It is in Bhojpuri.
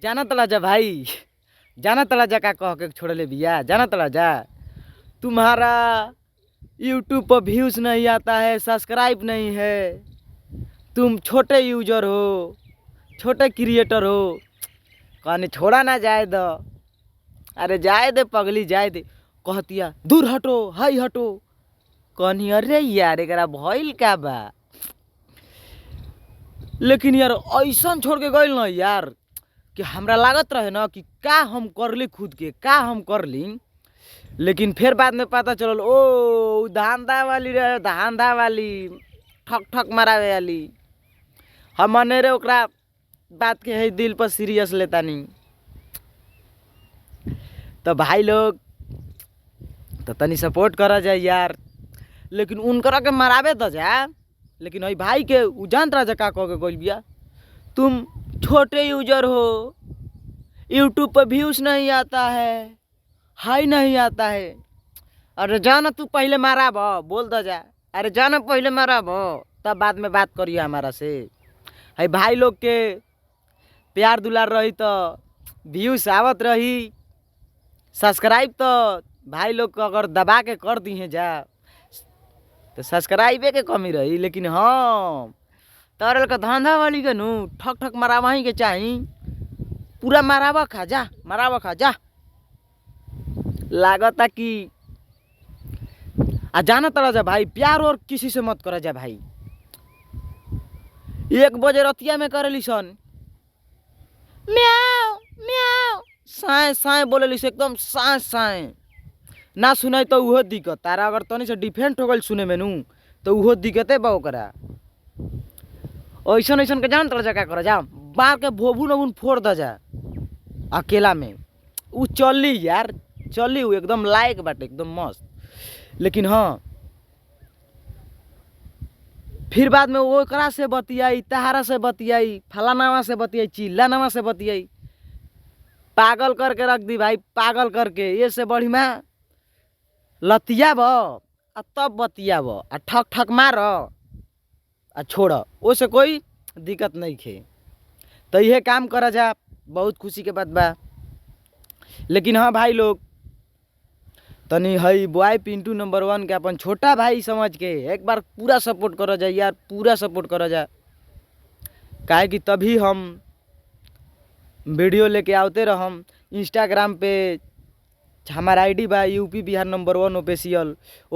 जाना तला जा भाई, जाना तला जा का कह के छोड़ले बिया। जाना तला जा तुम्हारा यूट्यूब पर व्यूज़ नहीं आता है, सब्सक्राइब नहीं है, तुम छोटे यूजर हो, छोटे क्रिएटर हो। कहने छोड़ा ना जाए दो, अरे जाए दे पगली जाए दे। कहतिया दूर हटो, हाई हटो। कहनी अरे यार एकरा भइल का बा। लेकिन यार ऐसा छोड़ के गइल ना यार कि हमरा लागत रहे ना कि का हम कर ली खुद के, का हम कर ली। लेकिन फिर बाद में पता चलल ओ धांधा वाली रहे, धांधा वाली ठक ठक मारावे वाली। हम मने रे ओकरा बात के है दिल पर सीरियस लेता नहीं। तो भाई लोग तो तनी सपोर्ट करा जाए यार, लेकिन उनकरा के मरावे तो जा। लेकिन वही भाई के उजान राजा का कह के गोल बिया, तुम छोटे यूजर हो, यूट्यूब पर व्यूज़ नहीं आता है, हाई नहीं आता है। अरे जाना तू पहले मारा भो, बोल दो जा। अरे जाना पहले मारा भो, तब बाद में बात करिए हमारा से। है भाई लोग के प्यार दुलार रही तो व्यूज़ आवत रही, सब्सक्राइब तो भाई लोग को अगर दबा के कर दी हैं जा तो सब्सक्राइबे के कमी रही। लेकिन हाँ तरल का धंधा वाली के नू ठक ठक मरावा ही के चाही, पूरा मरावा खा जा, मरावा खा जा। लागता कि जाना तला जा भाई, प्यार और किसी से मत करा जा भाई। 1 बजे रतिया में करेली सन म्याओ म्याओ, साए साए बोलेली से एकदम साए साए। ना सुनाई तो उहो दिक्कत, तारा अगर तनी से डिफेंट हो गल सुने में नू तो उहो दिक्कते बा ओकरा। ऐसन ऐसन के जान तला जा का करा जा, बार के भोभू नबून फोड़ द जा अकेला में। उ चली यार, चली उ एकदम लायक बाटे, एकदम मस्त। लेकिन हाँ फिर बाद में वो एकरा से बतियाई, तहारा से बतियाई, फलानावा से बतियाई, चिल्लानावा से बतियाई, पागल करके रख दी भाई, पागल करके। ये से बढ़ी में लतियाब आ तब बतियाब आ ठक ठक मार आ छोड़, ओसे कोई दिक्कत नहीं खे। तो यह काम करा जा, बहुत खुशी के बात बा। लेकिन हाँ भाई लोग तनी हई बॉय पिंटू नंबर 1 के अपन छोटा भाई समझ के एक बार पूरा सपोर्ट करा जा यार, पूरा सपोर्ट करा जा। काहे कि तभी हम वीडियो लेके आते रहम। इंस्टाग्राम पे हमारा आईडी बा यूपी बिहार नंबर 1 ऑफिशियल।